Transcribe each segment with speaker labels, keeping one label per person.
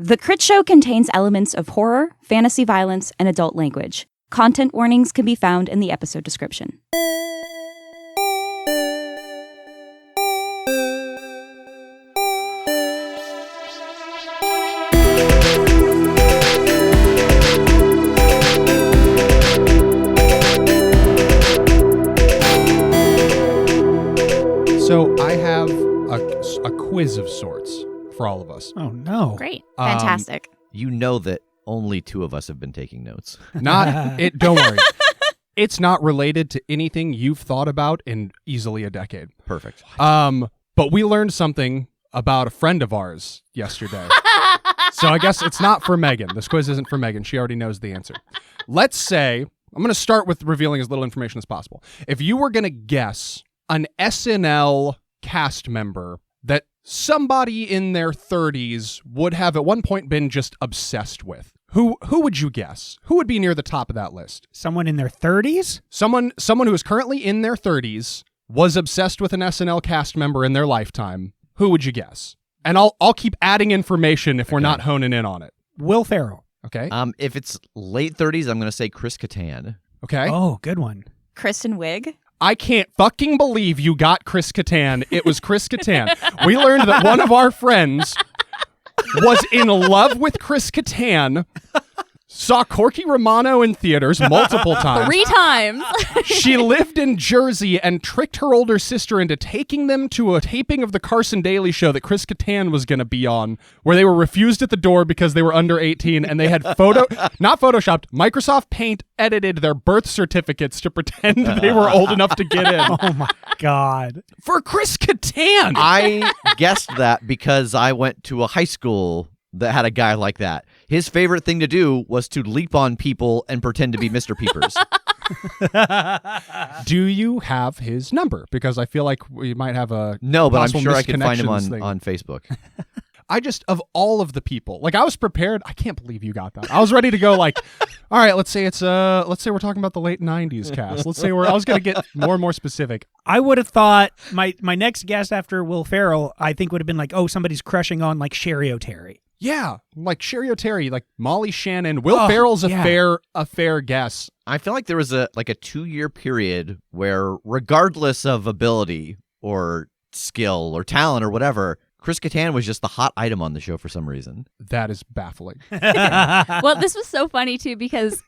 Speaker 1: The Critshow contains elements of horror, fantasy violence, and adult language. Content warnings can be found in the episode description.
Speaker 2: So I have a quiz of sorts for all of us.
Speaker 3: Oh, no.
Speaker 1: Great. Fantastic.
Speaker 4: You know that only two of us have been taking notes.
Speaker 2: Don't worry. It's not related to anything you've thought about in easily a decade.
Speaker 4: Perfect.
Speaker 2: But we learned something about a friend of ours yesterday. So I guess it's not for Megan. This quiz isn't for Megan. She already knows the answer. Let's say, I'm going to start with revealing as little information as possible. If you were going to guess an SNL cast member that somebody in their 30s would have at one point been just obsessed with, who would you guess? Who would be near the top of that list?
Speaker 3: Someone in their 30s?
Speaker 2: Someone who is currently in their 30s was obsessed with an SNL cast member in their lifetime. Who would you guess? And I'll keep adding information if we're not honing in on it.
Speaker 3: Will Ferrell.
Speaker 2: Okay.
Speaker 4: If it's late 30s, I'm going to say Chris Kattan.
Speaker 2: Okay.
Speaker 3: Oh, good one.
Speaker 1: Kristen Wiig.
Speaker 2: I can't fucking believe you got Chris Kattan. It was Chris Kattan. We learned that one of our friends was in love with Chris Kattan, saw Corky Romano in theaters multiple times.
Speaker 1: 3 times.
Speaker 2: She lived in Jersey and tricked her older sister into taking them to a taping of the Carson Daly Show that Chris Kattan was going to be on, where they were refused at the door because they were under 18, and they had not photoshopped, Microsoft Paint edited their birth certificates to pretend they were old enough to get in.
Speaker 3: Oh my God.
Speaker 2: For Chris Kattan!
Speaker 4: I guessed that because I went to a high school that had a guy like that. His favorite thing to do was to leap on people and pretend to be Mr. Peepers.
Speaker 2: Do you have his number? Because I feel like we might have a
Speaker 4: No, but I'm
Speaker 2: possible
Speaker 4: sure I could find him
Speaker 2: misconnections
Speaker 4: on
Speaker 2: thing.
Speaker 4: Facebook.
Speaker 2: I just, of all of the people, like I was prepared. I can't believe you got that. I was ready to go like, all right, let's say we're talking about the late 90s cast. I was going to get more and more specific.
Speaker 3: I would have thought my next guess after Will Ferrell, I think would have been like, oh, somebody's crushing on like Sherry O'Terry.
Speaker 2: Yeah, like Sherry O'Terry, like Molly Shannon. Will Ferrell's a fair guess.
Speaker 4: I feel like there was a 2-year period where, regardless of ability or skill or talent or whatever, Chris Kattan was just the hot item on the show for some reason.
Speaker 2: That is baffling.
Speaker 5: Well, this was so funny, too, because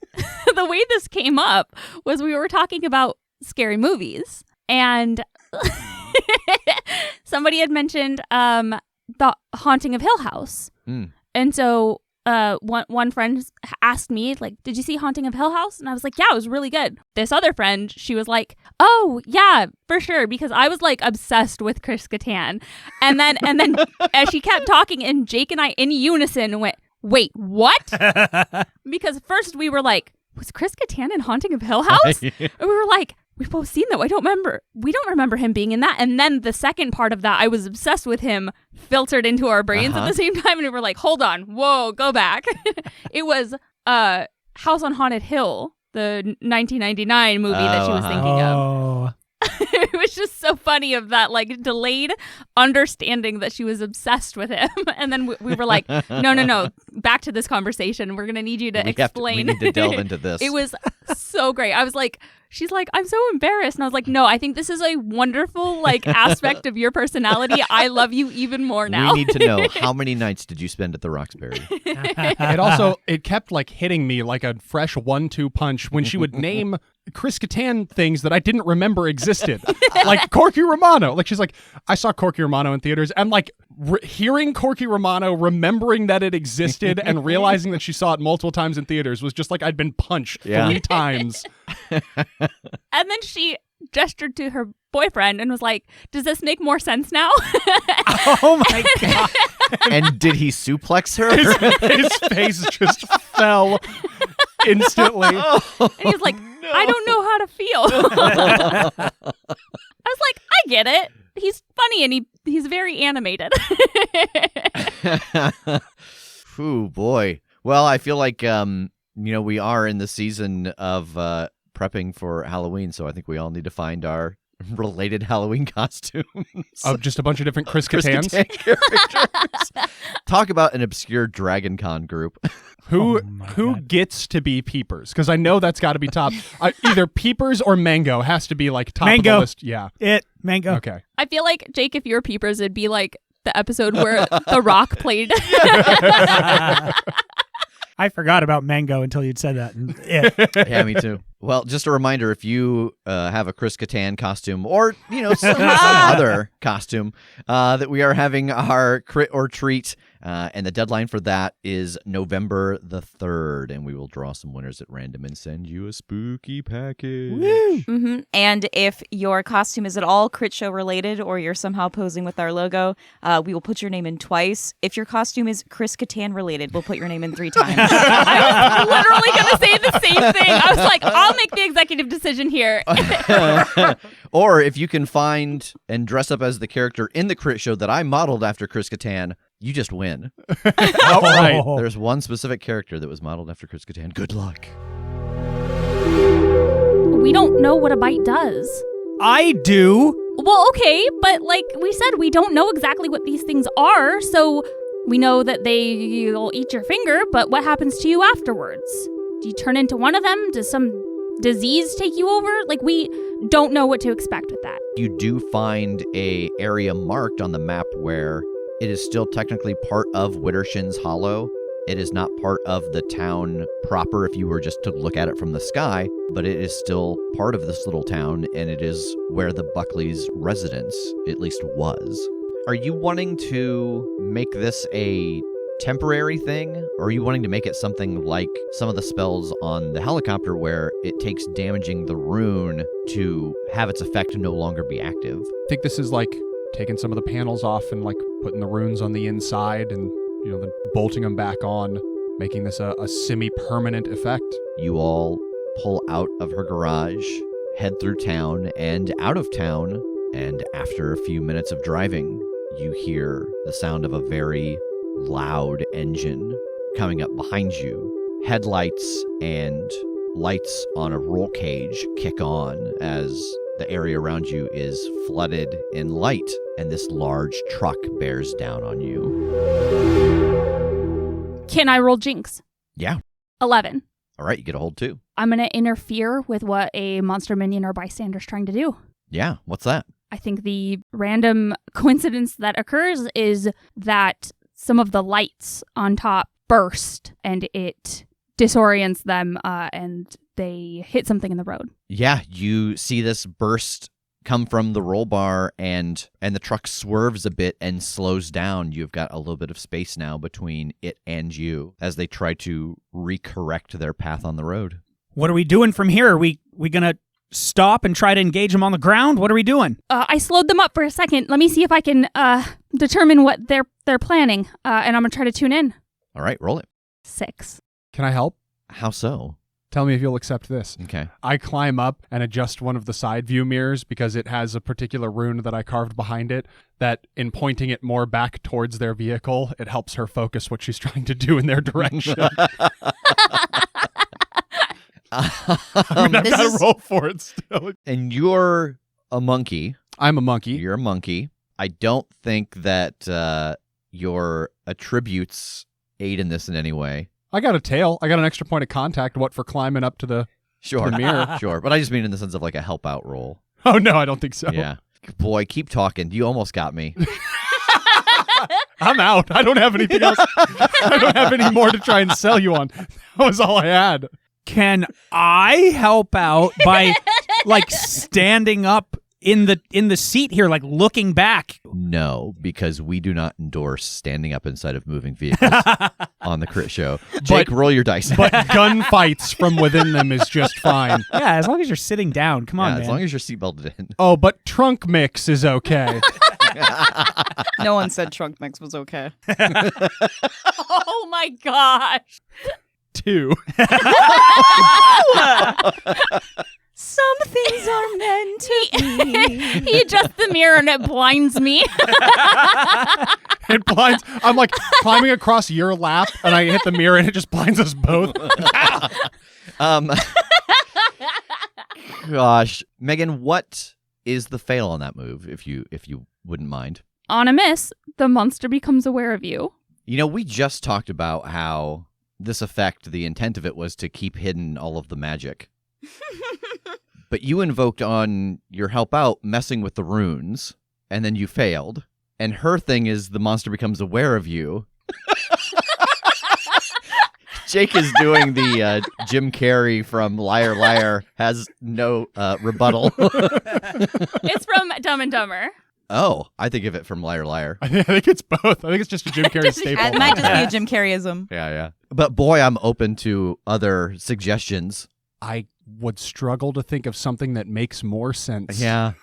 Speaker 5: the way this came up was we were talking about scary movies, and somebody had mentioned The Haunting of Hill House.
Speaker 4: Mm.
Speaker 5: And so one friend asked me, like, did you see Haunting of Hill House? And I was like, yeah, it was really good. This other friend, she was like, oh, yeah, for sure. Because I was like obsessed with Chris Kattan. And then as she kept talking, and Jake and I in unison went, wait, what? Because first we were like, was Chris Kattan in Haunting of Hill House? And we were like, we've both seen that. We don't remember him being in that. And then the second part of that, I was obsessed with him, filtered into our brains at the same time. And we were like, hold on. Whoa, go back. It was House on Haunted Hill, the 1999 movie that she was thinking of. It was just so funny of that, like, delayed understanding that she was obsessed with him. And then we were like, no, back to this conversation. We're going to need you to explain.
Speaker 4: We need to delve into this.
Speaker 5: It was so great. I was like, she's like, I'm so embarrassed. And I was like, no, I think this is a wonderful, like, aspect of your personality. I love you even more now.
Speaker 4: We need to know, how many nights did you spend at the Roxbury?
Speaker 2: It kept like hitting me like a fresh 1-2 punch when she would name Chris Kattan things that I didn't remember existed. Like Corky Romano. Like she's like, I saw Corky Romano in theaters, and like hearing Corky Romano, remembering that it existed and realizing that she saw it multiple times in theaters was just like I'd been punched 3 times.
Speaker 5: And then she gestured to her boyfriend and was like, does this make more sense now?
Speaker 3: Oh my God.
Speaker 4: And did he suplex her?
Speaker 2: His face just fell instantly.
Speaker 5: And he's like, I don't know how to feel. I was like, I get it. He's funny and he's very animated.
Speaker 4: Ooh, boy. Well, I feel like, we are in the season of prepping for Halloween, so I think we all need to find our related Halloween costumes.
Speaker 2: Of just a bunch of different Chris
Speaker 4: Chris
Speaker 2: Katans.
Speaker 4: Kattan characters. Talk about an obscure Dragon Con group.
Speaker 2: Who
Speaker 3: Oh my God.
Speaker 2: gets to be Peepers? Because I know that's got to be top. Either Peepers or Mango has to be like top of
Speaker 3: Mango.
Speaker 2: the list. Yeah.
Speaker 3: Mango.
Speaker 2: Okay.
Speaker 5: I feel like, Jake, if you were Peepers, it'd be like the episode where The Rock played.
Speaker 3: I forgot about Mango until you'd said that. And
Speaker 4: Yeah, me too. Well, just a reminder, if you have a Chris Kattan costume or, some other costume, that we are having our Crit or Treat, and the deadline for that is November the 3rd, and we will draw some winners at random and send you a spooky package.
Speaker 1: Mm-hmm. And if your costume is at all Critshow related or you're somehow posing with our logo, we will put your name in twice. If your costume is Chris Kattan related, we'll put your name in 3 times.
Speaker 5: I was literally going to say the same thing. I was like, I'll make the executive decision here.
Speaker 4: Or if you can find and dress up as the character in the Crit Show that I modeled after Chris Kattan, you just win.
Speaker 2: Outright.
Speaker 4: There's one specific character that was modeled after Chris Kattan. Good luck.
Speaker 5: We don't know what a bite does.
Speaker 3: I do.
Speaker 5: Well, okay, but like we said, we don't know exactly what these things are, so we know that they'll eat your finger, but what happens to you afterwards? Do you turn into one of them? Does some disease take you over? Like, we don't know what to expect with that.
Speaker 4: You do find a area marked on the map where it is still technically part of Widdershin's Hollow. It is not part of the town proper if you were just to look at it from the sky, but it is still part of this little town, and it is where the Buckleys' residence at least was. Are you wanting to make this a temporary thing, or are you wanting to make it something like some of the spells on the helicopter where it takes damaging the rune to have its effect no longer be active?
Speaker 2: I think this is like taking some of the panels off and like putting the runes on the inside and, then bolting them back on, making this a semi-permanent effect.
Speaker 4: You all pull out of her garage, head through town and out of town, and after a few minutes of driving, you hear the sound of a very loud engine coming up behind you. Headlights and lights on a roll cage kick on as the area around you is flooded in light, and this large truck bears down on you.
Speaker 5: Can I roll Jinx?
Speaker 4: Yeah.
Speaker 5: 11.
Speaker 4: All right, you get a hold too.
Speaker 5: I'm going to interfere with what a monster minion or bystander's trying to do.
Speaker 4: Yeah, what's that?
Speaker 5: I think the random coincidence that occurs is that some of the lights on top burst and it disorients them and they hit something in the road.
Speaker 4: Yeah, you see this burst come from the roll bar and the truck swerves a bit and slows down. You've got a little bit of space now between it and you as they try to recorrect their path on the road.
Speaker 3: What are we doing from here? Are we gonna stop and try to engage them on the ground? What are we doing?
Speaker 5: I slowed them up for a second. Let me see if I can determine what they're planning, and I'm going to try to tune in.
Speaker 4: All right, roll it.
Speaker 5: 6.
Speaker 2: Can I help?
Speaker 4: How so?
Speaker 2: Tell me if you'll accept this.
Speaker 4: Okay.
Speaker 2: I climb up and adjust one of the side view mirrors because it has a particular rune that I carved behind it that in pointing it more back towards their vehicle, it helps her focus what she's trying to do in their direction. I've got to roll for it still.
Speaker 4: And you're a monkey.
Speaker 2: I'm a monkey.
Speaker 4: You're a monkey. I don't think that your attributes aid in this in any way.
Speaker 2: I got a tail. I got an extra point of contact. What for climbing up to the
Speaker 4: Sure.
Speaker 2: the mirror?
Speaker 4: Sure. But I just mean in the sense of like a help out role.
Speaker 2: Oh, no, I don't think so.
Speaker 4: Yeah. Boy, keep talking. You almost got me.
Speaker 2: I'm out. I don't have anything else. I don't have any more to try and sell you on. That was all I had.
Speaker 3: Can I help out by like standing up in the seat here, like looking back?
Speaker 4: No, because we do not endorse standing up inside of moving vehicles on the Crit Show. Jake, roll your dice.
Speaker 2: But gunfights from within them is just fine.
Speaker 3: Yeah, as long as you're sitting down. Come on,
Speaker 4: Yeah,
Speaker 3: man.
Speaker 4: as long as you're seatbelted in.
Speaker 2: Oh, but trunk mix is okay.
Speaker 1: No one said trunk mix was okay.
Speaker 5: Oh my gosh.
Speaker 2: 2.
Speaker 1: Some things are meant to be.
Speaker 5: He adjusts the mirror and it blinds me.
Speaker 2: It blinds. I'm like climbing across your lap and I hit the mirror and it just blinds us both.
Speaker 4: Gosh, Megan, what is the fail on that move, if you wouldn't mind?
Speaker 5: On a miss, the monster becomes aware of you.
Speaker 4: You know, we just talked about how this effect, the intent of it was to keep hidden all of the magic. But you invoked on your help out messing with the runes, and then you failed. And her thing is the monster becomes aware of you. Jake is doing the Jim Carrey from Liar Liar, has no rebuttal.
Speaker 5: It's from Dumb and Dumber.
Speaker 4: Oh, I think of it from Liar Liar.
Speaker 2: I think it's both. I think it's just a Jim Carrey staple.
Speaker 1: It might just be a Jim Carreyism.
Speaker 4: Yeah. But boy, I'm open to other suggestions.
Speaker 2: I would struggle to think of something that makes more sense.
Speaker 4: Yeah.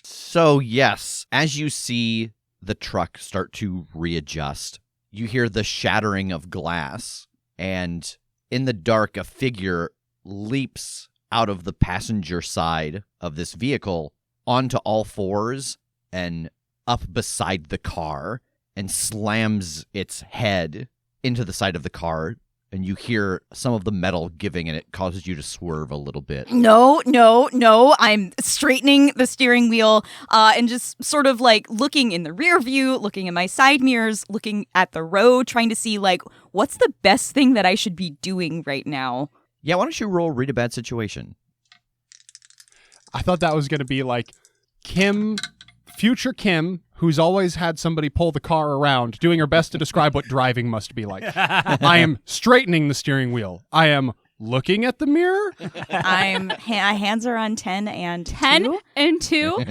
Speaker 4: So, yes, as you see the truck start to readjust, you hear the shattering of glass, and in the dark, a figure leaps out of the passenger side of this vehicle onto all fours and up beside the car and slams its head into the side of the car, and you hear some of the metal giving, and it causes you to swerve a little bit.
Speaker 1: No. I'm straightening the steering wheel and just sort of like looking in the rear view, looking at my side mirrors, looking at the road, trying to see like what's the best thing that I should be doing right now.
Speaker 4: Yeah, why don't you roll read a bad situation?
Speaker 2: I thought that was going to be like future Kim, who's always had somebody pull the car around, doing her best to describe what driving must be like. I am straightening the steering wheel. I am looking at the mirror.
Speaker 1: Hands are on 10 and
Speaker 5: 10
Speaker 1: 2.
Speaker 5: and 2.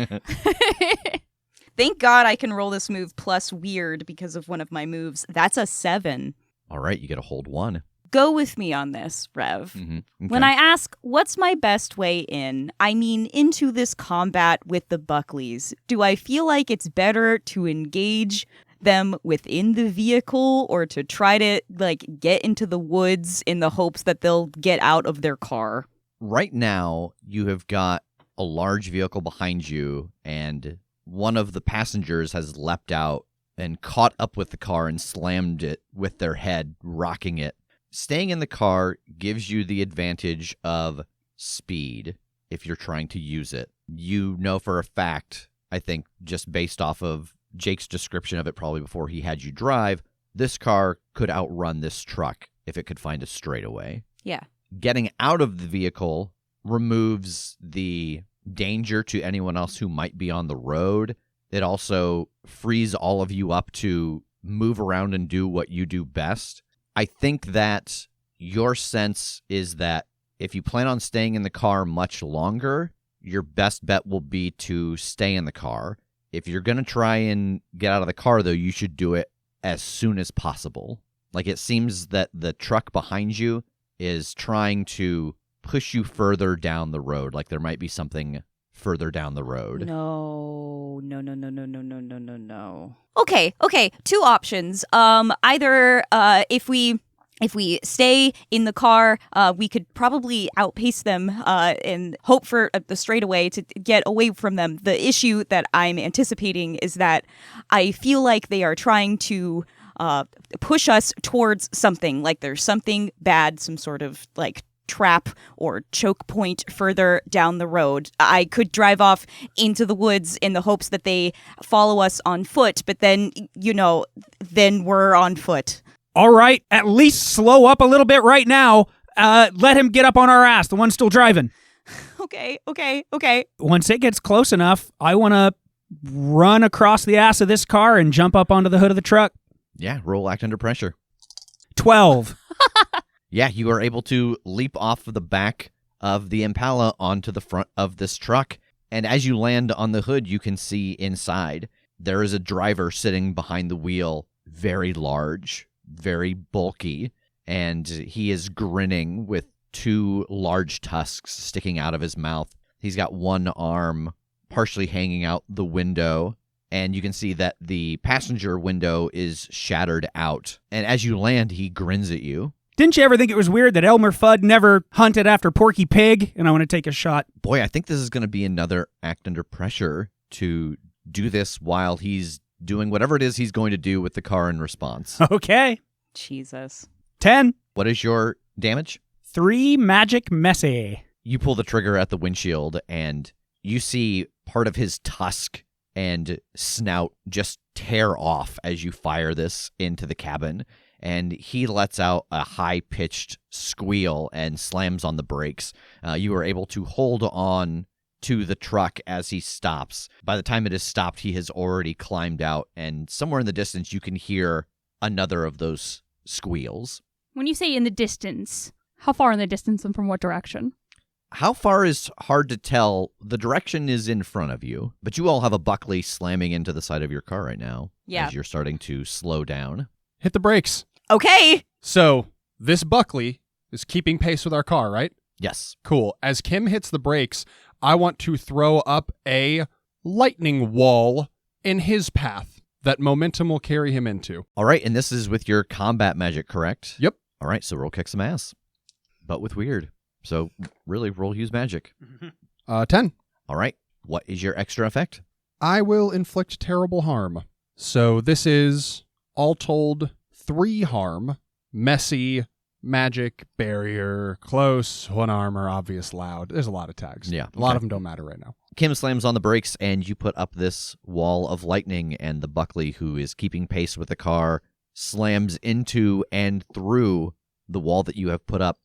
Speaker 1: Thank God I can roll this move plus weird because of one of my moves. That's a 7.
Speaker 4: All right, you get a hold 1.
Speaker 1: Go with me on this, Rev.
Speaker 4: Mm-hmm. Okay.
Speaker 1: When I ask, what's my best way in, I mean into this combat with the Buckleys. Do I feel like it's better to engage them within the vehicle or to try to, like, get into the woods in the hopes that they'll get out of their car?
Speaker 4: Right now, you have got a large vehicle behind you, and one of the passengers has leapt out and caught up with the car and slammed it with their head, rocking it. Staying in the car gives you the advantage of speed if you're trying to use it. You know for a fact, I think, just based off of Jake's description of it probably before he had you drive, this car could outrun this truck if it could find a straightaway.
Speaker 1: Yeah.
Speaker 4: Getting out of the vehicle removes the danger to anyone else who might be on the road. It also frees all of you up to move around and do what you do best. I think that your sense is that if you plan on staying in the car much longer, your best bet will be to stay in the car. If you're going to try and get out of the car, though, you should do it as soon as possible. Like, it seems that the truck behind you is trying to push you further down the road. Like, there might be something further down the road.
Speaker 1: No. Okay, 2 options. Either if we stay in the car, we could probably outpace them and hope for the straightaway to get away from them. The issue that I'm anticipating is that I feel like they are trying to push us towards something, like there's something bad, some sort of like trap or choke point further down the road. I could drive off into the woods in the hopes that they follow us on foot, but then, then we're on foot.
Speaker 3: All right, at least slow up a little bit right now. Let him get up on our ass, the one still driving.
Speaker 1: Okay.
Speaker 3: Once it gets close enough, I want to run across the ass of this car and jump up onto the hood of the truck.
Speaker 4: Yeah, roll act under pressure.
Speaker 3: 12.
Speaker 4: Yeah, you are able to leap off of the back of the Impala onto the front of this truck, and as you land on the hood, you can see inside. There is a driver sitting behind the wheel, very large, very bulky, and he is grinning with 2 large tusks sticking out of his mouth. He's got one arm partially hanging out the window, and you can see that the passenger window is shattered out. And as you land, he grins at you.
Speaker 3: Didn't you ever think it was weird that Elmer Fudd never hunted after Porky Pig? And I want to take a shot.
Speaker 4: Boy, I think this is going to be another act under pressure to do this while he's doing whatever it is he's going to do with the car in response.
Speaker 3: Okay.
Speaker 1: Jesus.
Speaker 3: 10.
Speaker 4: What is your damage?
Speaker 3: 3 magic messy.
Speaker 4: You pull the trigger at the windshield, and you see part of his tusk and snout just tear off as you fire this into the cabin, and he lets out a high-pitched squeal and slams on the brakes. You are able to hold on to the truck as he stops. By the time it is stopped, he has already climbed out, and somewhere in the distance you can hear another of those squeals.
Speaker 5: When you say in the distance, how far in the distance and from what direction?
Speaker 4: How far is hard to tell. The direction is in front of you, but you all have a Buckley slamming into the side of your car right now.
Speaker 1: Yeah.
Speaker 4: As you're starting to slow down.
Speaker 2: Hit the brakes.
Speaker 1: Okay.
Speaker 2: So this Buckley is keeping pace with our car, right?
Speaker 4: Yes.
Speaker 2: Cool. As Kim hits the brakes, I want to throw up a lightning wall in his path that momentum will carry him into.
Speaker 4: All right, and this is with your combat magic, correct?
Speaker 2: Yep.
Speaker 4: All right, so roll kick some ass, but with weird. So really, roll use magic.
Speaker 2: 10.
Speaker 4: All right, what is your extra effect?
Speaker 2: I will inflict terrible harm. So this is, all told, 3 harm. Messy, magic, barrier, close, 1 armor, obvious, loud. There's a lot of tags.
Speaker 4: Yeah,
Speaker 2: A lot
Speaker 4: okay.
Speaker 2: of them don't matter right now.
Speaker 4: Kim slams on the brakes, and you put up this wall of lightning, and the Buckley, who is keeping pace with the car, slams into and through the wall that you have put up.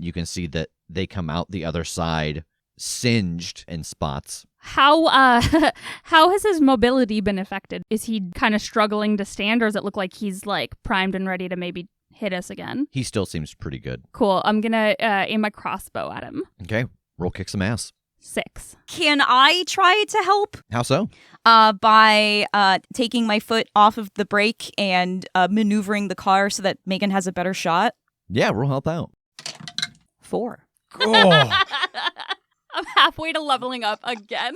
Speaker 4: You can see that they come out the other side, singed in spots.
Speaker 5: How how has his mobility been affected? Is he kind of struggling to stand, or does it look like he's like primed and ready to maybe hit us again?
Speaker 4: He still seems pretty good.
Speaker 5: Cool. I'm gonna aim my crossbow at him.
Speaker 4: Okay, roll kick some ass.
Speaker 5: 6.
Speaker 1: Can I try to help?
Speaker 4: How so?
Speaker 1: By taking my foot off of the brake and maneuvering the car so that Megan has a better shot.
Speaker 4: Yeah, roll help out.
Speaker 1: 4.
Speaker 2: Oh,
Speaker 5: I'm halfway to leveling up again.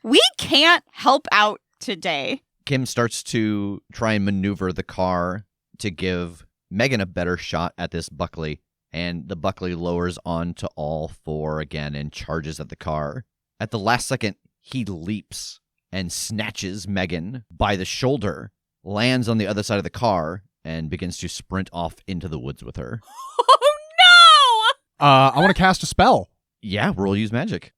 Speaker 1: We can't help out today.
Speaker 4: Kim starts to try and maneuver the car to give Megan a better shot at this Buckley, and the Buckley lowers onto all 4 again and charges at the car. At the last second, he leaps and snatches Megan by the shoulder, lands on the other side of the car, and begins to sprint off into the woods with her.
Speaker 5: Oh
Speaker 2: I want to cast a spell.
Speaker 4: Yeah, roll use magic.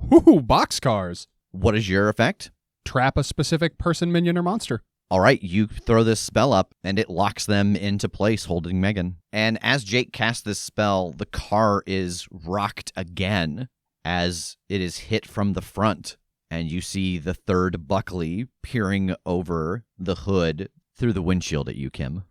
Speaker 2: Woohoo, boxcars.
Speaker 4: What is your effect?
Speaker 2: Trap a specific person, minion, or monster.
Speaker 4: All right, you throw this spell up, and it locks them into place, holding Megan. And as Jake casts this spell, the car is rocked again as it is hit from the front. And you see the third Buckley peering over the hood through the windshield at you, Kim.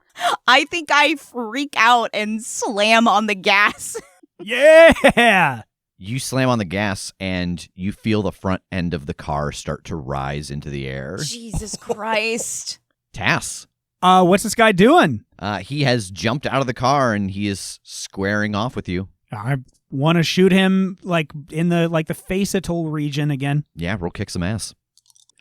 Speaker 1: I think I freak out and slam on the gas.
Speaker 3: Yeah!
Speaker 4: You slam on the gas, and you feel the front end of the car start to rise into the air.
Speaker 1: Jesus Christ.
Speaker 4: Tass.
Speaker 3: What's this guy doing?
Speaker 4: He has jumped out of the car, and he is squaring off with you.
Speaker 3: I want to shoot him like in the facial region again.
Speaker 4: Yeah, roll kick some ass.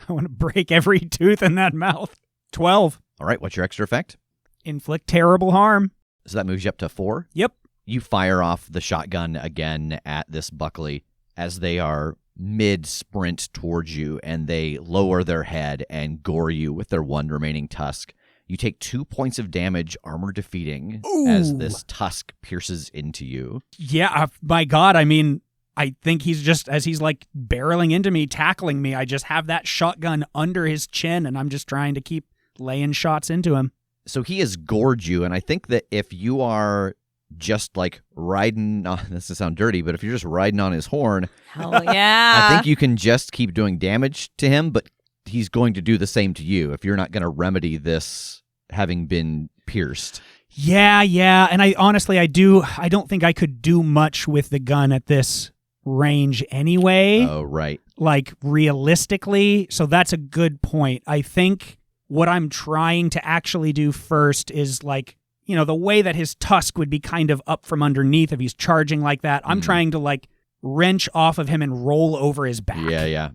Speaker 3: I want to break every tooth in that mouth. 12.
Speaker 4: All right, what's your extra effect?
Speaker 3: Inflict terrible harm.
Speaker 4: So that moves you up to 4.
Speaker 3: Yep.
Speaker 4: You fire off the shotgun again at this Buckley as they are mid-sprint towards you, and they lower their head and gore you with their 1 remaining tusk. You take 2 points of damage, armor defeating, as this tusk pierces into you.
Speaker 3: Yeah, my God. I mean, I think he's just, as he's like barreling into me, tackling me, I just have that shotgun under his chin, and I'm just trying to keep laying shots into him.
Speaker 4: So he has gored you, and I think that if you are just like riding on, this doesn't sound dirty, but if you're just riding on his horn,
Speaker 1: Hell yeah.
Speaker 4: I think you can just keep doing damage to him, but he's going to do the same to you if you're not going to remedy this having been pierced.
Speaker 3: Yeah, and I honestly, I don't think I could do much with the gun at this range anyway.
Speaker 4: Oh, right.
Speaker 3: Like realistically, so that's a good point. I think what I'm trying to actually do first is like, you know, the way that his tusk would be kind of up from underneath if he's charging like that. I'm trying to like wrench off of him and roll over his back.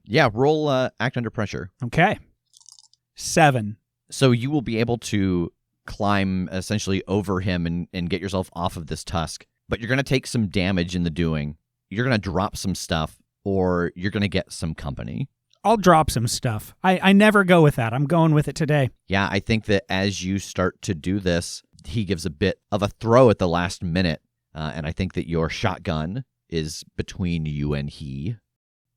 Speaker 4: Yeah, roll act under pressure.
Speaker 3: Okay. 7.
Speaker 4: So you will be able to climb essentially over him and get yourself off of this tusk, but you're going to take some damage in the doing. You're going to drop some stuff, or you're going to get some company.
Speaker 3: I'll drop some stuff. I never go with that. I'm going with it today.
Speaker 4: Yeah, I think that as you start to do this, he gives a bit of a throw at the last minute, and I think that your shotgun is between you and he.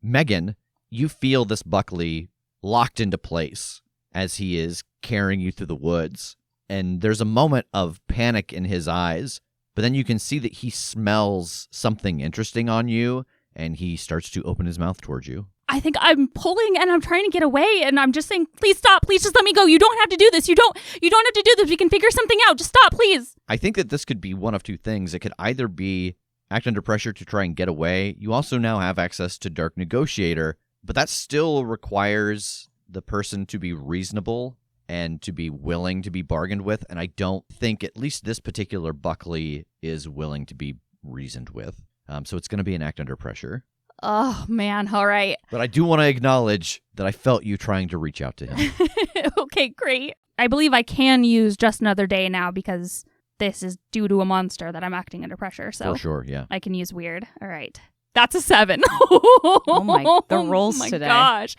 Speaker 4: Megan, you feel this Buckley locked into place as he is carrying you through the woods. And there's a moment of panic in his eyes, but then you can see that he smells something interesting on you, and he starts to open his mouth towards you.
Speaker 5: I think I'm pulling and I'm trying to get away, and I'm just saying, please stop. Please just let me go. You don't have to do this. You don't have to do this. We can figure something out. Just stop, please.
Speaker 4: I think that this could be one of two things. It could either be act under pressure to try and get away. You also now have access to Dark Negotiator, but that still requires the person to be reasonable and to be willing to be bargained with, and I don't think at least this particular Buckley is willing to be reasoned with. So it's going to be an act under pressure.
Speaker 5: Oh, man. All right.
Speaker 4: But I do want to acknowledge that I felt you trying to reach out to him.
Speaker 5: Okay, great. I believe I can use just another day now because this is due to a monster that I'm acting under pressure. So
Speaker 4: For sure, yeah.
Speaker 5: I can use weird. All right. That's a 7.
Speaker 1: The rolls
Speaker 5: my
Speaker 1: today.
Speaker 5: Gosh.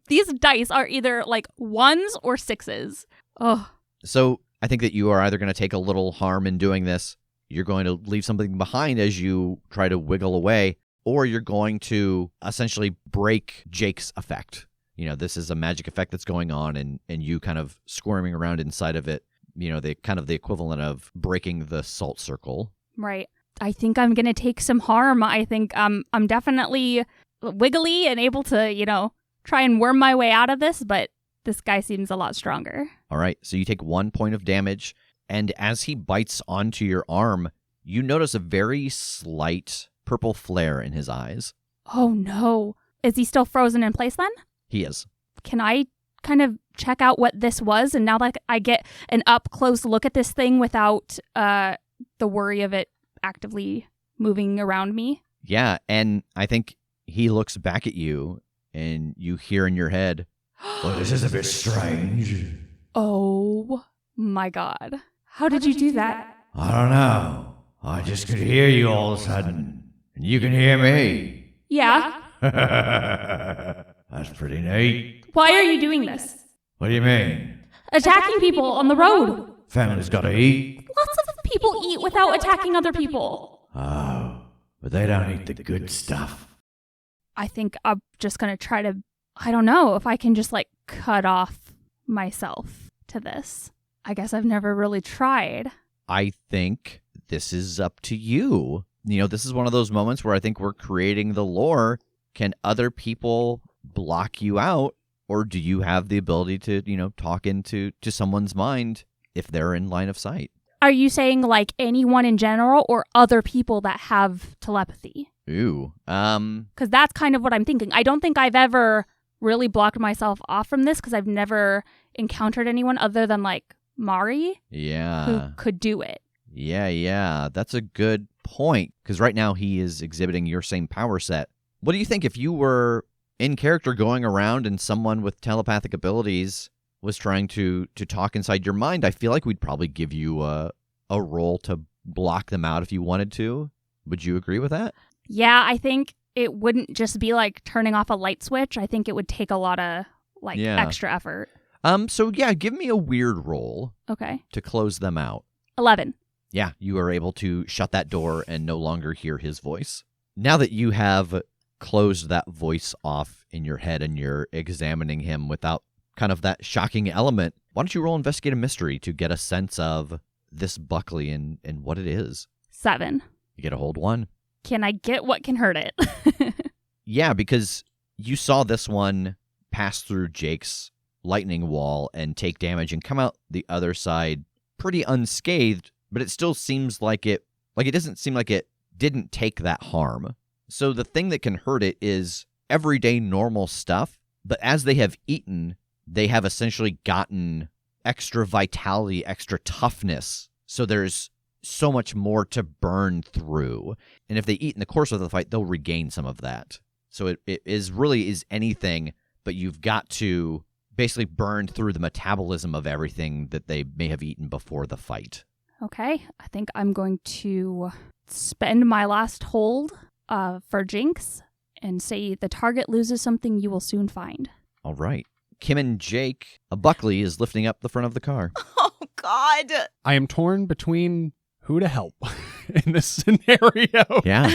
Speaker 5: These dice are either like 1s or 6s. Oh.
Speaker 4: So I think that you are either going to take a little harm in doing this, you're going to leave something behind as you try to wiggle away, or you're going to essentially break Jake's effect. You know, this is a magic effect that's going on, and you kind of squirming around inside of it, you know, the kind of the equivalent of breaking the salt circle.
Speaker 5: Right. I think I'm going to take some harm. I think I'm definitely wiggly and able to, you know, try and worm my way out of this, but this guy seems a lot stronger.
Speaker 4: All right, so you take 1 point of damage, and as he bites onto your arm, you notice a very slight purple flare in his eyes.
Speaker 5: Oh, no. Is he still frozen in place then?
Speaker 4: He is.
Speaker 5: Can I kind of check out what this was? And now that I get an up-close look at this thing without the worry of it actively moving around me?
Speaker 4: Yeah, and I think he looks back at you, and you hear in your head,
Speaker 6: Well, this is a bit strange.
Speaker 5: Oh, my God. How did you do that?
Speaker 6: I don't know. I just could hear you all of a sudden. And you can hear me.
Speaker 5: Yeah.
Speaker 6: That's pretty neat.
Speaker 5: Why are you doing this?
Speaker 6: What do you mean?
Speaker 5: Attacking people on the road.
Speaker 6: Family's gotta eat.
Speaker 5: Lots of people eat without attacking other people.
Speaker 6: Oh, but they don't eat the good stuff.
Speaker 5: I think I'm just going to try to, I don't know, if I can just like cut off myself to this. I guess I've never really tried.
Speaker 4: I think this is up to you. You know, this is one of those moments where I think we're creating the lore. Can other people block you out, or do you have the ability to, you know, talk into someone's mind if they're in line of sight?
Speaker 5: Are you saying like anyone in general or other people that have telepathy?
Speaker 4: Ooh.
Speaker 5: Because that's kind of what I'm thinking. I don't think I've ever really blocked myself off from this because I've never encountered anyone other than like Mari
Speaker 4: Yeah.
Speaker 5: who could do it.
Speaker 4: Yeah. That's a good point, because right now he is exhibiting your same power set. What do you think if you were in character going around and someone with telepathic abilities was trying to talk inside your mind? I feel like we'd probably give you a role to block them out if you wanted to. Would you agree with that?
Speaker 5: Yeah, I think it wouldn't just be like turning off a light switch. I think it would take a lot of like extra effort.
Speaker 4: So yeah, give me a weird roll
Speaker 5: Okay.
Speaker 4: to close them out.
Speaker 5: 11.
Speaker 4: Yeah, you are able to shut that door and no longer hear his voice. Now that you have closed that voice off in your head and you're examining him without kind of that shocking element, why don't you roll Investigate a Mystery to get a sense of this Buckley and what it is?
Speaker 5: 7.
Speaker 4: You get a hold 1.
Speaker 5: Can I get what can hurt it?
Speaker 4: Yeah, because you saw this one pass through Jake's lightning wall and take damage and come out the other side pretty unscathed, but it still seems like it doesn't seem like it didn't take that harm. So the thing that can hurt it is everyday normal stuff, but as they have eaten, they have essentially gotten extra vitality, extra toughness. So there's so much more to burn through. And if they eat in the course of the fight, they'll regain some of that. So it is anything, but you've got to basically burn through the metabolism of everything that they may have eaten before the fight.
Speaker 5: Okay. I think I'm going to spend my last hold for Jinx and say the target loses something you will soon find.
Speaker 4: All right. Kim and Jake, a Buckley is lifting up the front of the car.
Speaker 1: Oh, God.
Speaker 2: I am torn between who to help in this scenario.
Speaker 4: Yeah.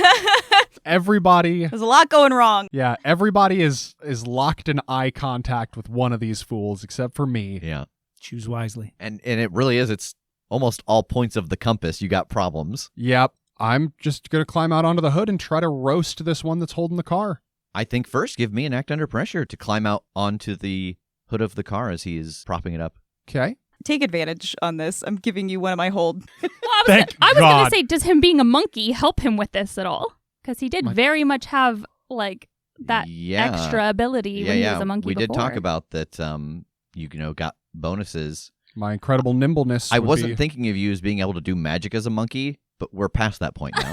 Speaker 2: Everybody,
Speaker 1: There's a lot going wrong.
Speaker 2: yeah, everybody is locked in eye contact with one of these fools except for me.
Speaker 4: Yeah.
Speaker 3: Choose wisely.
Speaker 4: And it really is. It's almost all points of the compass. You got problems.
Speaker 2: Yep. I'm just going to climb out onto the hood and try to roast this one that's holding the car.
Speaker 4: I think first give me an act under pressure to climb out onto the hood of the car as he is propping it up.
Speaker 2: Okay.
Speaker 1: Take advantage on this. I'm giving you one of my hold.
Speaker 5: Well,
Speaker 3: Thank
Speaker 5: I was going
Speaker 3: God.
Speaker 5: to say, does him being a monkey help him with this at all? Because he did
Speaker 2: My-
Speaker 5: very much have like that
Speaker 4: Yeah.
Speaker 5: extra ability when he was a monkey
Speaker 4: We did
Speaker 5: before.
Speaker 4: talk about that. You know, got bonuses.
Speaker 2: My incredible nimbleness.
Speaker 4: I
Speaker 2: would
Speaker 4: wasn't
Speaker 2: be-
Speaker 4: thinking of you as being able to do magic as a monkey, but we're past that point now.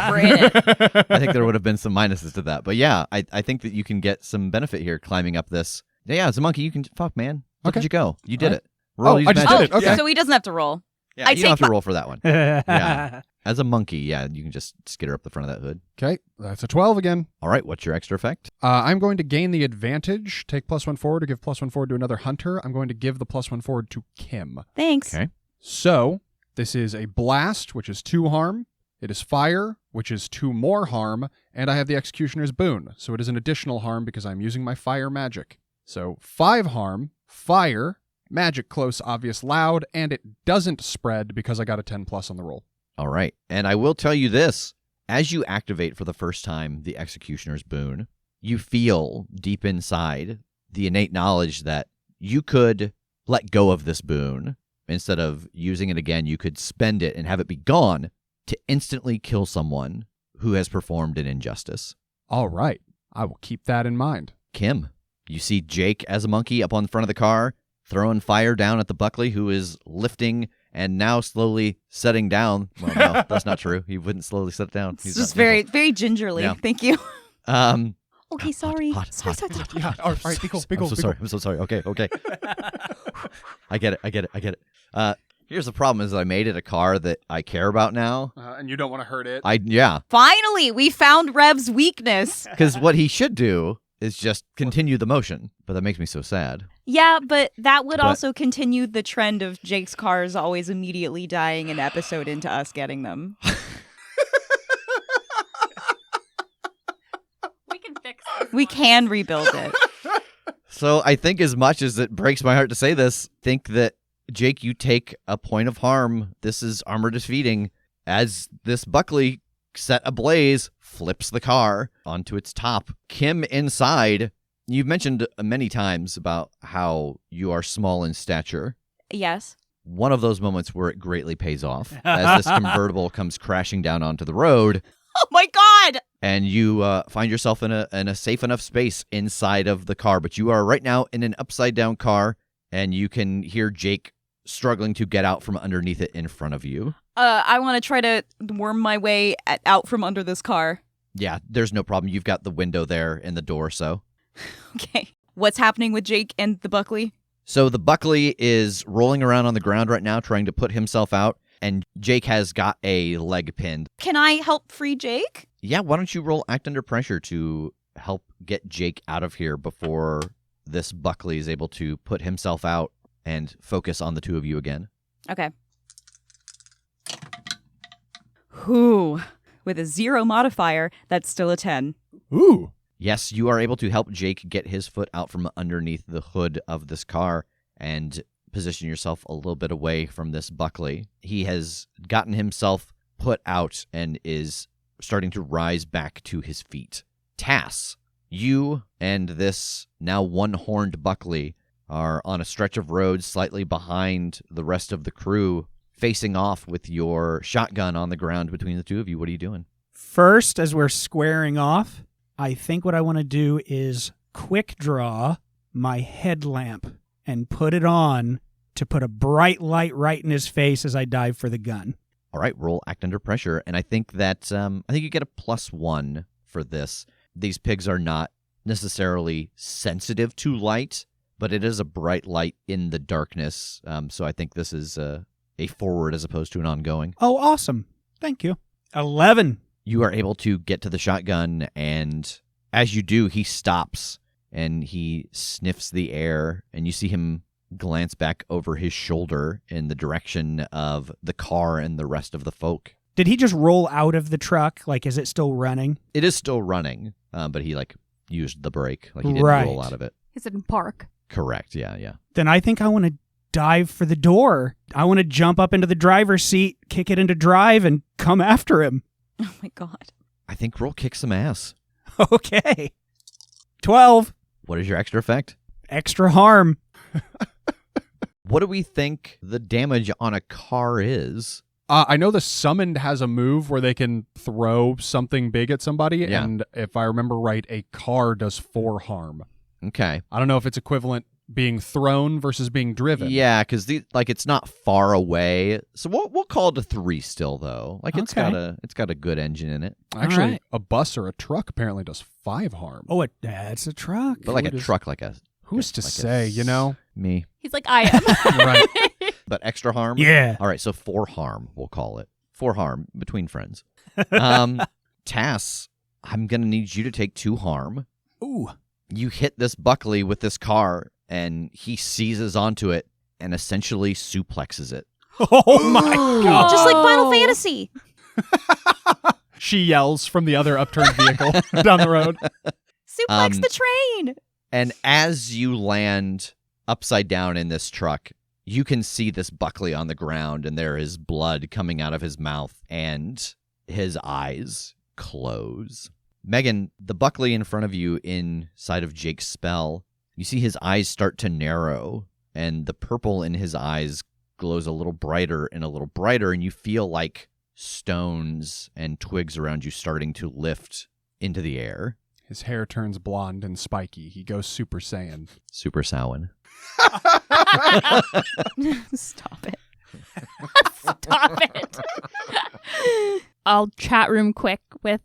Speaker 4: I think there would have been some minuses to that. But yeah, I think that you can get some benefit here climbing up this. Yeah, as a monkey, you can. Fuck, man. Look
Speaker 2: Okay.
Speaker 4: at you go. You did
Speaker 2: All
Speaker 4: it. Roll
Speaker 2: Oh,
Speaker 4: use
Speaker 2: I just
Speaker 4: magic.
Speaker 2: did it. Okay.
Speaker 1: So he doesn't have to roll.
Speaker 4: Yeah,
Speaker 1: I
Speaker 4: you don't have
Speaker 1: take
Speaker 4: to roll for that one. Yeah. As a monkey, yeah, you can just skitter up the front of that hood.
Speaker 2: Okay. That's a 12 again.
Speaker 4: All right, what's your extra effect?
Speaker 2: I'm going to gain the advantage, take +1 forward, or give +1 forward to another hunter. I'm going to give the +1 forward to Kim.
Speaker 1: Thanks.
Speaker 4: Okay.
Speaker 2: So, this is a blast, which is 2 harm. It is fire, which is 2 more harm. And I have the Executioner's Boon. So it is an additional harm because I'm using my fire magic. So 5 harm, fire, magic close, obvious, loud, and it doesn't spread because I got a 10+ on the roll.
Speaker 4: All right. And I will tell you this. As you activate for the first time the Executioner's Boon, you feel deep inside the innate knowledge that you could let go of this boon. Instead of using it again, you could spend it and have it be gone to instantly kill someone who has performed an injustice.
Speaker 2: All right. I will keep that in mind.
Speaker 4: Kim, you see Jake as a monkey up on the front of the car, throwing fire down at the Buckley, who is lifting and now slowly setting down. Well, no, that's not true. He wouldn't slowly set it down.
Speaker 1: It's
Speaker 4: He's
Speaker 1: just
Speaker 4: not
Speaker 1: very, very gingerly.
Speaker 4: Yeah.
Speaker 1: Thank you.
Speaker 5: Okay, sorry.
Speaker 4: hot,
Speaker 5: Sorry,
Speaker 4: hot,
Speaker 5: sorry,
Speaker 4: hot.
Speaker 5: sorry.
Speaker 2: Yeah. All right. Be cool. Be cool.
Speaker 4: I'm so
Speaker 2: be
Speaker 4: sorry.
Speaker 2: cool.
Speaker 4: I'm so sorry. Okay. I get it. Here's the problem is that I made it a car that I care about now.
Speaker 2: And you don't want to hurt it.
Speaker 4: Yeah.
Speaker 1: Finally, we found Rev's weakness.
Speaker 4: Because what he should do is just continue the motion. But that makes me so sad.
Speaker 1: Yeah, but that would
Speaker 4: But-
Speaker 1: also continue the trend of Jake's cars always immediately dying an episode into us getting them.
Speaker 5: We can fix this.
Speaker 1: We can rebuild it.
Speaker 4: So I think as much as it breaks my heart to say this, think that, Jake, you take a point of harm. This is armor defeating as this Buckley set ablaze flips the car onto its top. Kim inside, you've mentioned many times about how you are small in stature.
Speaker 1: Yes.
Speaker 4: One of those moments where it greatly pays off as this convertible comes crashing down onto the road.
Speaker 1: Oh my god!
Speaker 4: And you find yourself in a safe enough space inside of the car. But you are right now in an upside-down car, and you can hear Jake struggling to get out from underneath it in front of you.
Speaker 1: I want to try to worm my way out from under this car.
Speaker 4: Yeah, there's no problem. You've got the window there and the door, so.
Speaker 1: Okay. What's happening with Jake and the Buckley?
Speaker 4: So the Buckley is rolling around on the ground right now, trying to put himself out, and Jake has got a leg pinned.
Speaker 1: Can I help free Jake?
Speaker 4: Yeah, why don't you roll Act Under Pressure to help get Jake out of here before this Buckley is able to put himself out and focus on the two of you again.
Speaker 1: Okay. Whew. With a 0 modifier, that's still a 10.
Speaker 2: Ooh.
Speaker 4: Yes, you are able to help Jake get his foot out from underneath the hood of this car and position yourself a little bit away from this Buckley. He has gotten himself put out and is starting to rise back to his feet. Tass, you and this now one-horned Buckley are on a stretch of road slightly behind the rest of the crew, facing off with your shotgun on the ground between the two of you. What are you doing?
Speaker 3: First, as we're squaring off, I think what I want to do is quick draw my headlamp and put it on to put a bright light right in his face as I dive for the gun.
Speaker 4: All right, roll Act Under Pressure, and I think that you get a +1 for this. These pigs are not necessarily sensitive to light, but it is a bright light in the darkness. So I think this is a forward as opposed to an ongoing.
Speaker 3: Oh, awesome. Thank you. 11.
Speaker 4: You are able to get to the shotgun, and as you do, he stops and he sniffs the air, and you see him glance back over his shoulder in the direction of the car and the rest of the folk.
Speaker 3: Did he just roll out of the truck? Like, is it still running?
Speaker 4: It is still running, but he used the brake. Like he didn't
Speaker 3: Right.
Speaker 4: roll out of it.
Speaker 5: He said park.
Speaker 4: Correct. Yeah.
Speaker 3: Then I think I want to dive for the door. I want to jump up into the driver's seat, kick it into drive, and come after him.
Speaker 1: Oh my god.
Speaker 4: I think roll kick some ass.
Speaker 3: Okay. 12.
Speaker 4: What is your extra effect?
Speaker 3: Extra harm.
Speaker 4: What do we think the damage on a car is?
Speaker 2: I know the summoned has a move where they can throw something big at somebody,
Speaker 4: Yeah.
Speaker 2: and if I remember right, a car does 4 harm.
Speaker 4: Okay.
Speaker 2: I don't know if it's equivalent being thrown versus being driven.
Speaker 4: Yeah, because it's not far away, so we'll call it a 3 still though. Like it's
Speaker 3: Okay.
Speaker 4: got a good engine in it,
Speaker 2: Actually,
Speaker 3: All right.
Speaker 2: a bus or a truck apparently does 5 harm.
Speaker 3: Oh, it's a truck.
Speaker 4: but like a
Speaker 2: Who does-
Speaker 4: truck, like a
Speaker 2: Who's to
Speaker 4: like a
Speaker 2: say, you know?
Speaker 4: me,
Speaker 5: He's like, I am.
Speaker 2: Right.
Speaker 4: but extra harm.
Speaker 3: Yeah.
Speaker 4: All right, so 4 harm, we'll call it 4 harm between friends. Tass, I'm gonna need you to take 2 harm.
Speaker 3: Ooh.
Speaker 4: You hit this Buckley with this car, and he seizes onto it and essentially suplexes it.
Speaker 3: Oh my god.
Speaker 1: Just like Final
Speaker 5: Oh.
Speaker 1: Fantasy.
Speaker 2: She yells from the other upturned vehicle down the road.
Speaker 1: Suplex the train.
Speaker 4: And as you land upside down in this truck, you can see this Buckley on the ground, and there is blood coming out of his mouth, and his eyes close. Megan, the Buckley in front of you inside of Jake's spell, you see his eyes start to narrow, and the purple in his eyes glows a little brighter, and you feel like stones and twigs around you starting to lift into the air.
Speaker 2: His hair turns blonde and spiky. He goes Super Saiyan.
Speaker 4: Super Samhain.
Speaker 1: Stop it.
Speaker 5: Stop it. I'll chat room quick with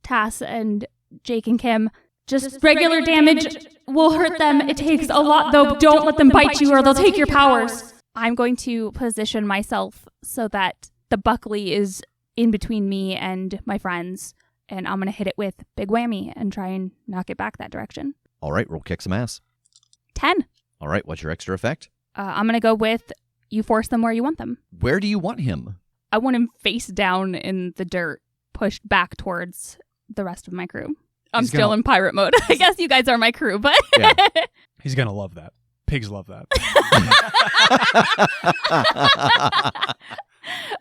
Speaker 5: Tass and Jake and Kim. Just regular damage will hurt them. It takes a lot, though. Don't let them bite you or they'll take your powers. I'm going to position myself so that the Buckley is in between me and my friends, and I'm going to hit it with Big Whammy and try and knock it back that direction.
Speaker 4: All right, roll kick some ass.
Speaker 5: 10.
Speaker 4: All right, what's your extra effect?
Speaker 5: I'm going to go with you force them where you want them.
Speaker 4: Where do you want him?
Speaker 5: I want him face down in the dirt, pushed back towards the rest of my crew. I'm
Speaker 2: He's
Speaker 5: still
Speaker 2: gonna-
Speaker 5: in pirate mode. I guess you guys are my crew, but
Speaker 4: Yeah.
Speaker 2: He's going to love that. Pigs love that.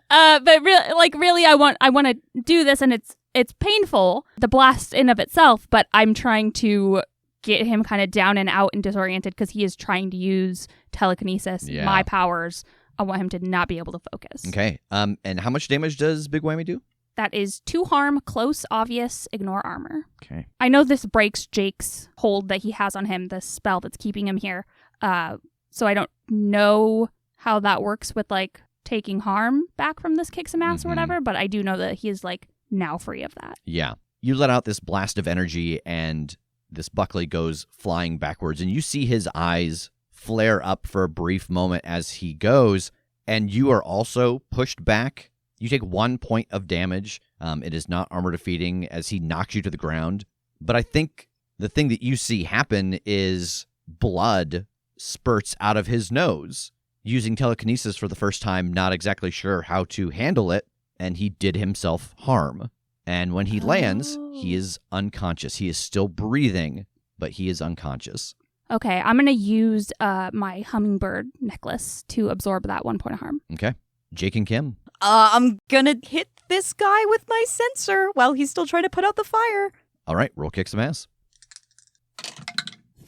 Speaker 5: but really, I want to do this, and it's painful, the blast in of itself. But I'm trying to get him kind of down and out and disoriented because he is trying to use telekinesis,
Speaker 4: Yeah.
Speaker 5: my powers. I want him to not be able to focus.
Speaker 4: Okay. And how much damage does Big Whammy do?
Speaker 5: That is 2 harm, close, obvious, ignore armor.
Speaker 4: Okay.
Speaker 5: I know this breaks Jake's hold that he has on him, the spell that's keeping him here. So I don't know how that works with like taking harm back from this kick some ass or
Speaker 4: Mhm.
Speaker 5: whatever, but I do know that he is like now free of that.
Speaker 4: Yeah. You let out this blast of energy, and this Buckley goes flying backwards, and you see his eyes flare up for a brief moment as he goes, and you are also pushed back. You take 1 point of damage. It is not armor defeating as he knocks you to the ground. But I think the thing that you see happen is blood spurts out of his nose. Using telekinesis for the first time, not exactly sure how to handle it, and he did himself harm. And when he lands, he is unconscious. He is still breathing, but he is unconscious.
Speaker 5: Okay, I'm going to use my hummingbird necklace to absorb that 1 point of harm.
Speaker 4: Okay. Jake and Kim.
Speaker 1: I'm gonna hit this guy with my sensor while he's still trying to put out the fire.
Speaker 4: All right, roll kick some ass.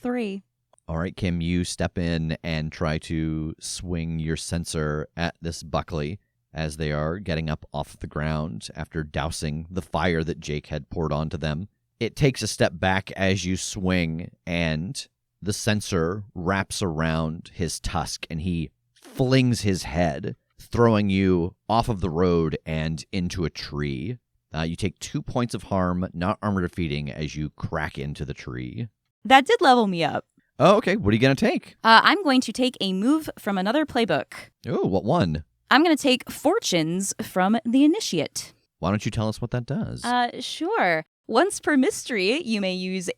Speaker 1: 3.
Speaker 4: All right, Kim, you step in and try to swing your sensor at this Buckley as they are getting up off the ground after dousing the fire that Jake had poured onto them. It takes a step back as you swing, and the sensor wraps around his tusk, and he flings his head, throwing you off of the road and into a tree. You take 2 points of harm, not armor defeating, as you crack into the tree.
Speaker 1: That did level me up.
Speaker 4: Oh, okay. What are you going to take?
Speaker 1: I'm going to take a move from another playbook.
Speaker 4: Oh, what one?
Speaker 1: I'm going to take Fortunes from the Initiate.
Speaker 4: Why don't you tell us what that does?
Speaker 1: Sure. Once per mystery, you may use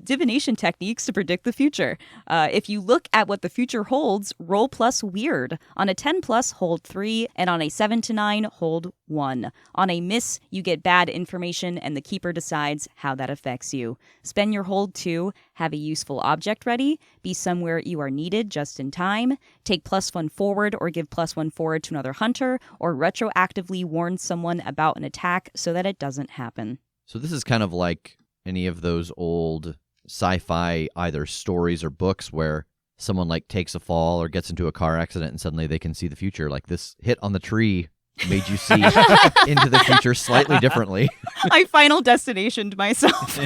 Speaker 1: divination techniques to predict the future. If you look at what the future holds, roll plus weird. On a 10 plus, hold 3, and on a 7 to 9, hold 1. On a miss, you get bad information, and the keeper decides how that affects you. Spend your hold 2, have a useful object ready, be somewhere you are needed just in time, take +1 forward or give +1 forward to another hunter, or retroactively warn someone about an attack so that it doesn't happen.
Speaker 4: So this is kind of like any of those old sci-fi either stories or books where someone like takes a fall or gets into a car accident and suddenly they can see the future. Like this hit on the tree made you see into the future slightly differently.
Speaker 1: I final destinationed myself.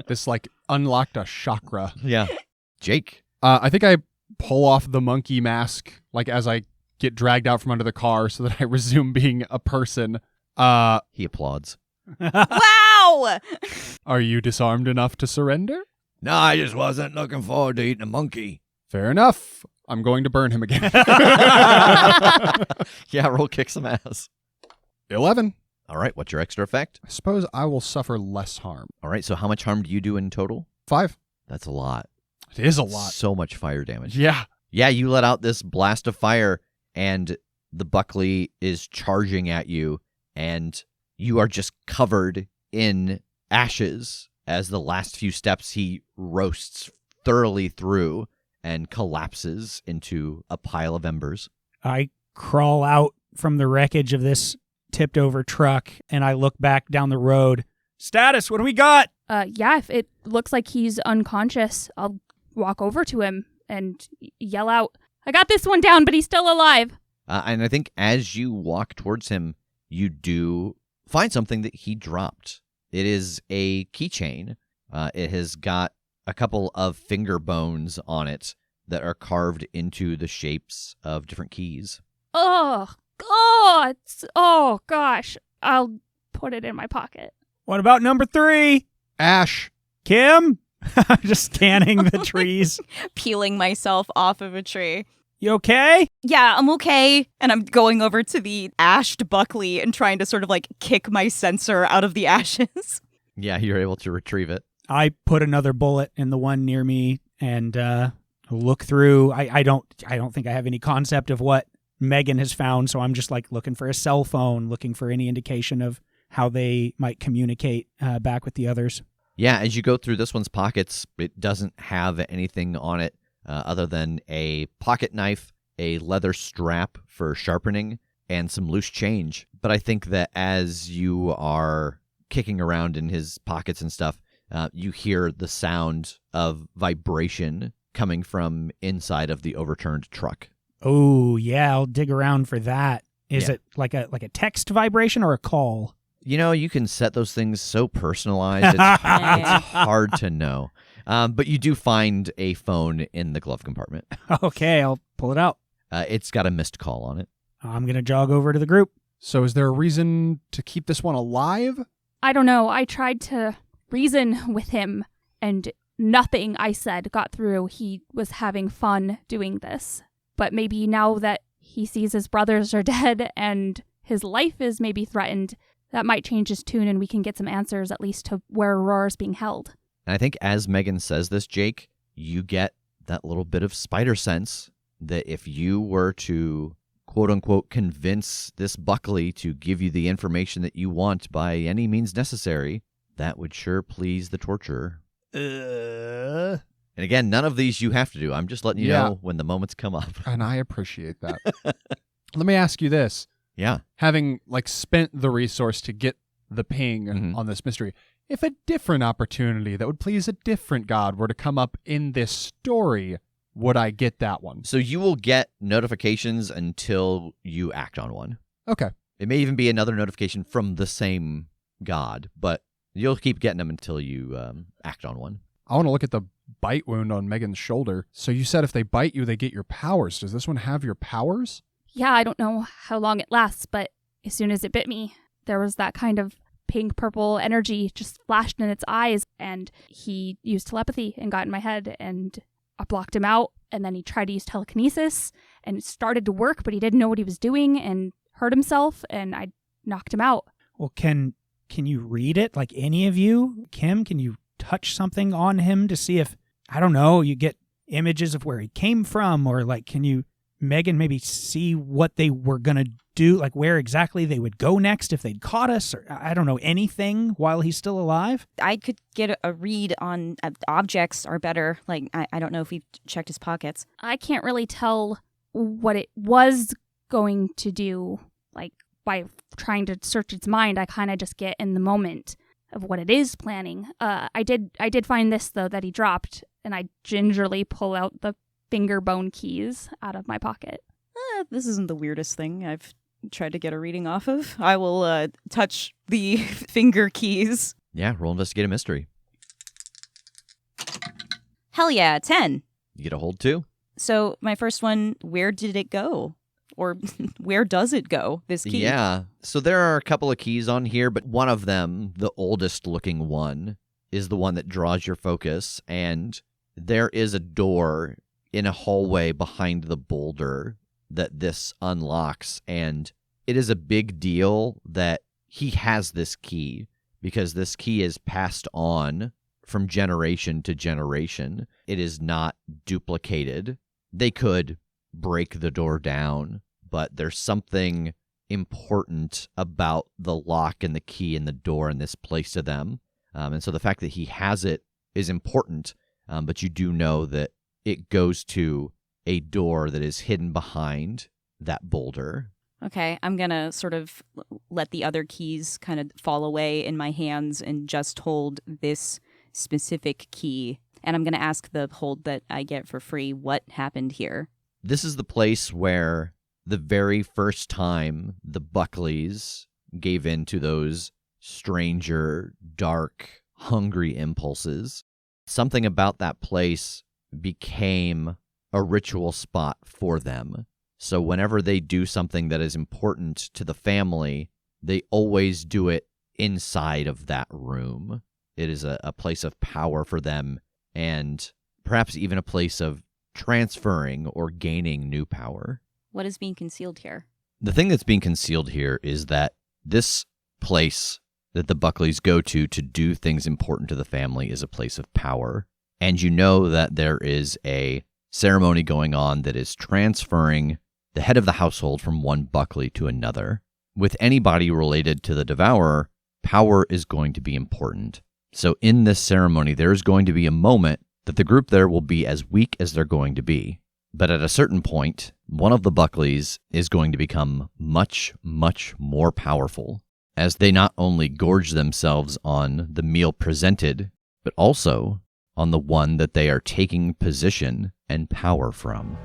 Speaker 2: This like unlocked a chakra.
Speaker 4: Yeah. Jake.
Speaker 2: I think I pull off the monkey mask like as I get dragged out from under the car so that I resume being a person.
Speaker 4: He applauds.
Speaker 1: Wow!
Speaker 2: Are you disarmed enough to surrender?
Speaker 6: No, I just wasn't looking forward to eating a monkey.
Speaker 2: Fair enough. I'm going to burn him again.
Speaker 4: Yeah, roll kick some ass.
Speaker 2: 11.
Speaker 4: All right, what's your extra effect?
Speaker 2: I suppose I will suffer less harm.
Speaker 4: All right, so how much harm do you do in total?
Speaker 2: 5.
Speaker 4: That's a lot.
Speaker 2: It is a lot.
Speaker 4: So much fire damage.
Speaker 2: Yeah.
Speaker 4: Yeah, you let out this blast of fire, and the Buckley is charging at you, and you are just covered in ashes as the last few steps he roasts thoroughly through and collapses into a pile of embers.
Speaker 3: I crawl out from the wreckage of this tipped over truck and I look back down the road. Status, what do we got?
Speaker 5: Yeah, if it looks like he's unconscious, I'll walk over to him and yell out, I got this one down, but he's still alive.
Speaker 4: And I think as you walk towards him, you do find something that he dropped. It is a keychain. It has got a couple of finger bones on it that are carved into the shapes of different keys.
Speaker 5: Oh gosh. I'll put it in my pocket.
Speaker 3: What about number 3?
Speaker 2: Ash.
Speaker 3: Kim? I'm just scanning the trees.
Speaker 1: Peeling myself off of a tree.
Speaker 3: You okay?
Speaker 1: Yeah, I'm okay. And I'm going over to the ashed Buckley and trying to sort of like kick my sensor out of the ashes.
Speaker 4: Yeah, you're able to retrieve it.
Speaker 3: I put another bullet in the one near me and look through. I don't think I have any concept of what Megan has found, so I'm just like looking for a cell phone, looking for any indication of how they might communicate back with the others.
Speaker 4: Yeah, as you go through this one's pockets, it doesn't have anything on it other than a pocket knife, a leather strap for sharpening, and some loose change. But I think that as you are kicking around in his pockets and stuff, you hear the sound of vibration coming from inside of the overturned truck.
Speaker 3: Oh, yeah, I'll dig around for that. Is
Speaker 4: Yeah.
Speaker 3: it like a text vibration or a call?
Speaker 4: You know, you can set those things so personalized, it's hard to know. But you do find a phone in the glove compartment.
Speaker 3: Okay, I'll pull it out.
Speaker 4: It's got a missed call on it.
Speaker 3: I'm going to jog over to the group.
Speaker 2: So is there a reason to keep this one alive?
Speaker 5: I don't know. I tried to reason with him, and nothing I said got through. He was having fun doing this. But maybe now that he sees his brothers are dead and his life is maybe threatened, that might change his tune and we can get some answers at least to where Aurora's being held.
Speaker 4: And I think as Megan says this, Jake, you get that little bit of spider sense that if you were to, quote-unquote, convince this Buckley to give you the information that you want by any means necessary, that would sure please the torturer. And again, none of these you have to do. I'm just letting you know when the moments come up.
Speaker 2: And I appreciate that. Let me ask you this.
Speaker 4: Yeah.
Speaker 2: Having spent the resource to get the ping on this mystery, if a different opportunity that would please a different god were to come up in this story, would I get that one?
Speaker 4: So you will get notifications until you act on one.
Speaker 2: Okay.
Speaker 4: It may even be another notification from the same god, but you'll keep getting them until you act on one.
Speaker 2: I want to look at the bite wound on Megan's shoulder. So you said if they bite you, they get your powers. Does this one have your powers?
Speaker 5: Yeah, I don't know how long it lasts, but as soon as it bit me, there was that kind of pink-purple energy just flashed in its eyes, and he used telepathy and got in my head, and I blocked him out, and then he tried to use telekinesis, and it started to work, but he didn't know what he was doing and hurt himself, and I knocked him out.
Speaker 3: Well, can can you read it? Like any of you? Kim, can you touch something on him to see if, I don't know, you get images of where he came from? Or like, can you, Megan, maybe see what they were going to do? Like where exactly they would go next if they'd caught us? Or I don't know, anything while he's still alive?
Speaker 1: I could get a read on objects are better. Like, I don't know if we've checked his pockets.
Speaker 5: I can't really tell what it was going to do. Like, by trying to search its mind, I kind of just get in the moment of what it is planning. I did find this, though, that he dropped, and I gingerly pull out the finger bone keys out of my pocket.
Speaker 1: This isn't the weirdest thing I've tried to get a reading off of. I will touch the finger keys.
Speaker 4: Yeah, roll investigate a mystery.
Speaker 1: Hell yeah, 10.
Speaker 4: You get a hold too.
Speaker 1: So my first one, where did it go? Or where does it go, this key?
Speaker 4: Yeah, so there are a couple of keys on here, but one of them, the oldest looking one, is the one that draws your focus, and there is a door in a hallway behind the boulder that this unlocks, and it is a big deal that he has this key, because this key is passed on from generation to generation. It is not duplicated. They could break the door down, but there's something important about the lock and the key and the door and this place to them. And so the fact that he has it is important, but you do know that it goes to a door that is hidden behind that boulder.
Speaker 1: Okay, I'm going to sort of let the other keys kind of fall away in my hands and just hold this specific key. And I'm going to ask the hold that I get for free, what happened here?
Speaker 4: This is the place where the very first time the Buckleys gave in to those stranger, dark, hungry impulses, something about that place became a ritual spot for them. So whenever they do something that is important to the family, they always do it inside of that room. It is a place of power for them, and perhaps even a place of transferring or gaining new power.
Speaker 1: What is being concealed here?
Speaker 4: The thing that's being concealed here is that this place that the Buckleys go to do things important to the family is a place of power. And you know that there is a ceremony going on that is transferring the head of the household from one Buckley to another. With anybody related to the Devourer, power is going to be important. So in this ceremony, there is going to be a moment that the group there will be as weak as they're going to be. But at a certain point, one of the Buckleys is going to become much, much more powerful, as they not only gorge themselves on the meal presented, but also on the one that they are taking position and power from.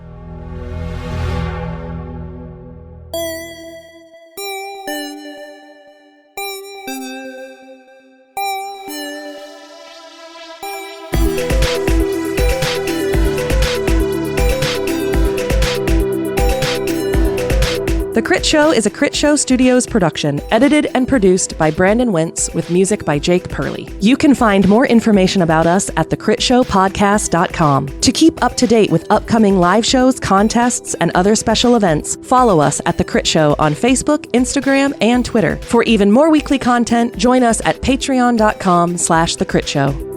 Speaker 7: The Critshow is a Critshow Studios production, edited and produced by Brandon Wentz with music by Jake Purley. You can find more information about us at thecritshowpodcast.com. To keep up to date with upcoming live shows, contests, and other special events, follow us at The Crit Show on Facebook, Instagram, and Twitter. For even more weekly content, join us at patreon.com/thecritShow.